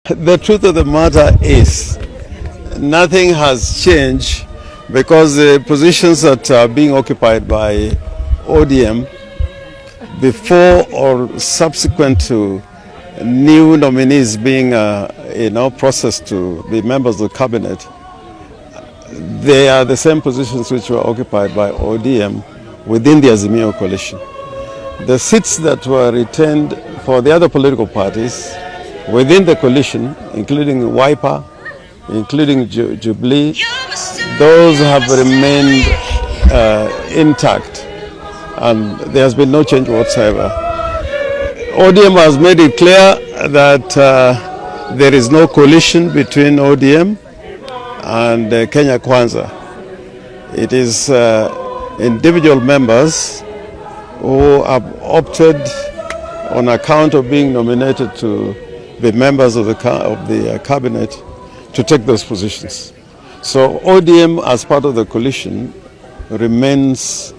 The truth of the matter is nothing has changed because the positions that are being occupied by ODM before or subsequent to new nominees being processed to be members of the cabinet, they are the same positions which were occupied by ODM within the Azimio coalition. The seats that were retained for the other political parties within the coalition, including Wiper, including Jubilee, those have remained intact, and there has been no change whatsoever. ODM has made it clear that there is no coalition between ODM and Kenya Kwanza. It is individual members who have opted on account of being nominated to be members of the cabinet to take those positions. So ODM, as part of the coalition, remains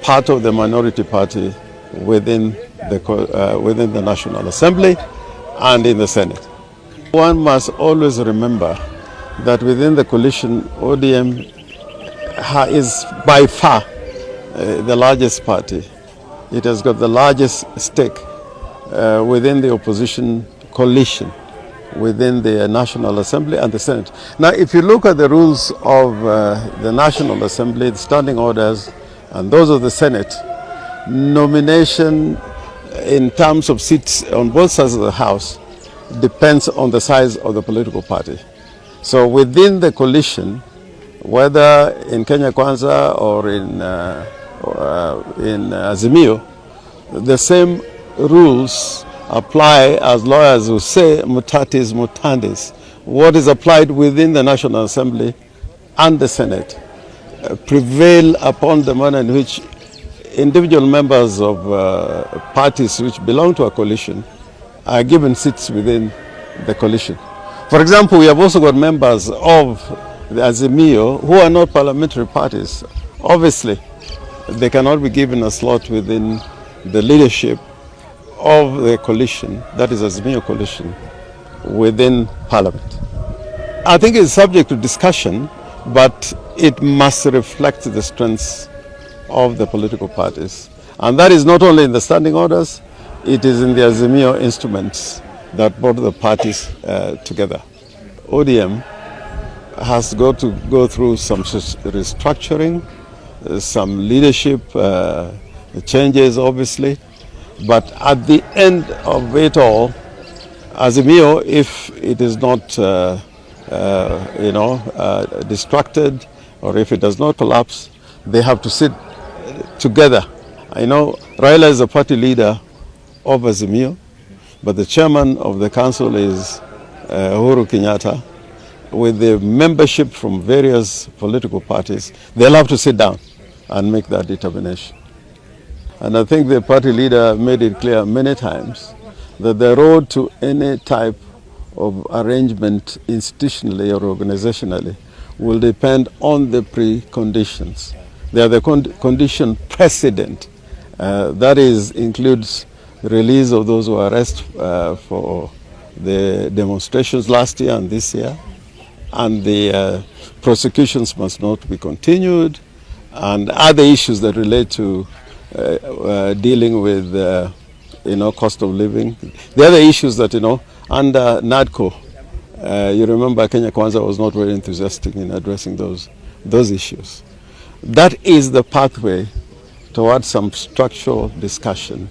part of the minority party within the National Assembly and in the Senate. One must always remember that within the coalition, ODM is by far the largest party. It has got the largest stake within the opposition coalition, within the National Assembly and the Senate. Now, if you look at the rules of the National Assembly, the standing orders, and those of the Senate, nomination in terms of seats on both sides of the House depends on the size of the political party. So within the coalition, whether in Kenya Kwanza or in Azimio, the same rules apply, as lawyers will say, mutatis mutandis. What is applied within the National Assembly and the Senate prevail upon the manner in which individual members of parties which belong to a coalition are given seats within the coalition. For example, we have also got members of the Azimio who are not parliamentary parties. Obviously, they cannot be given a slot within the leadership of the coalition, that is Azimio coalition, within Parliament. I think it's subject to discussion, but it must reflect the strengths of the political parties. And that is not only in the standing orders, it is in the Azimio instruments that brought the parties together. ODM has got to go through some restructuring, some leadership changes, obviously. But at the end of it all, Azimio, if it is not, distracted, or if it does not collapse, they have to sit together. I know Raila is the party leader of Azimio, but the chairman of the council is Uhuru Kenyatta. With the membership from various political parties, they'll have to sit down and make that determination. And I think the party leader made it clear many times that the road to any type of arrangement institutionally or organizationally will depend on the preconditions. They are the condition precedent. That includes release of those who are arrested for the demonstrations last year and this year. And the prosecutions must not be continued, and other issues that relate to dealing with, cost of living. The other issues that, under NADCO, you remember Kenya Kwanza was not very enthusiastic in addressing those issues. That is the pathway towards some structural discussion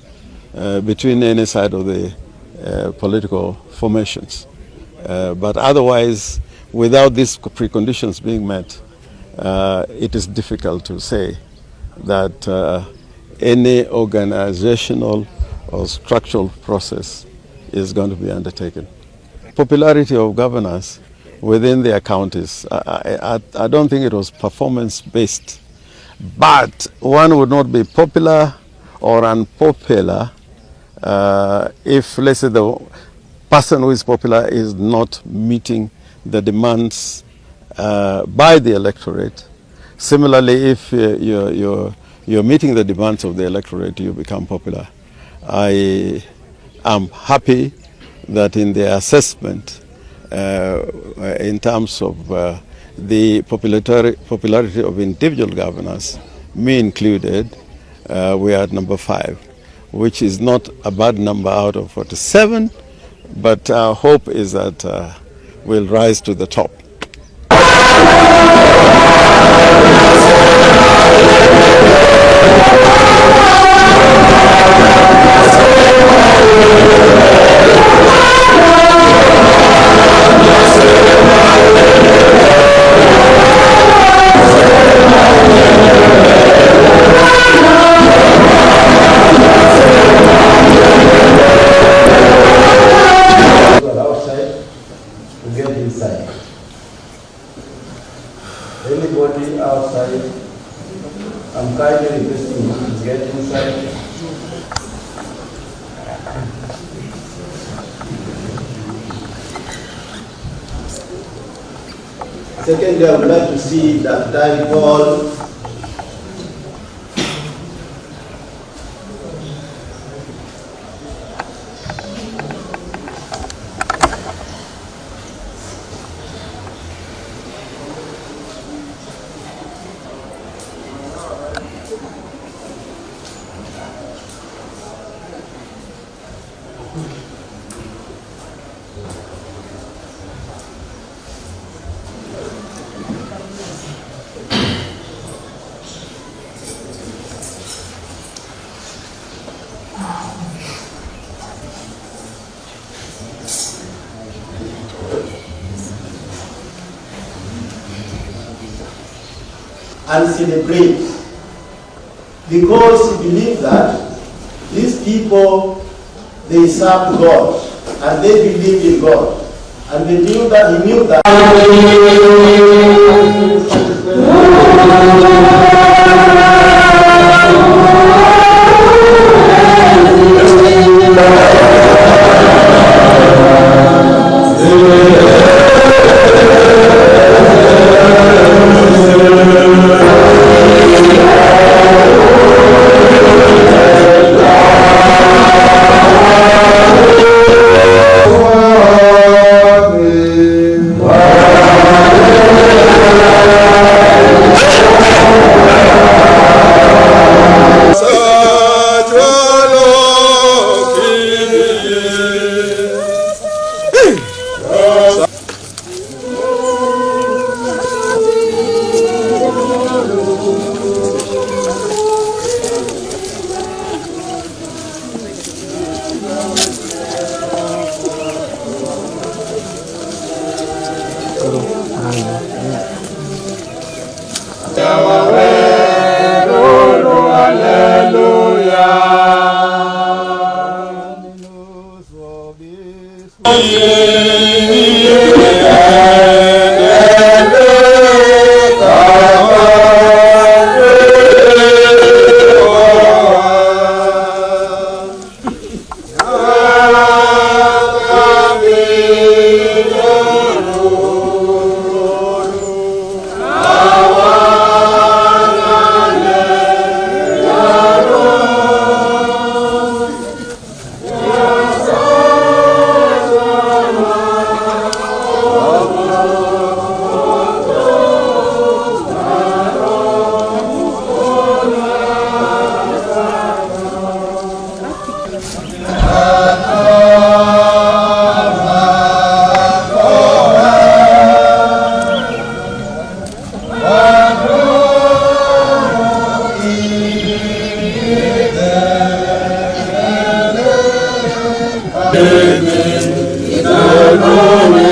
between any side of the political formations. But otherwise, without these preconditions being met, it is difficult to say that any organizational or structural process is going to be undertaken. Popularity of governors within their counties, I don't think it was performance-based, but one would not be popular or unpopular if, let's say, the person who is popular is not meeting the demands by the electorate. Similarly, if you're meeting the demands of the electorate, you become popular. I am happy that in the assessment in terms of the popularity of individual governors, me included, we are at number 5, which is not a bad number out of 47, but our hope is that we'll rise to the top. Anybody outside, I'm kindly requesting you to get inside. Secondly, I would like to see that die ball. And celebrate, because we believe that these people, they serve God and they believe in God, and they knew that he knew that. Amen.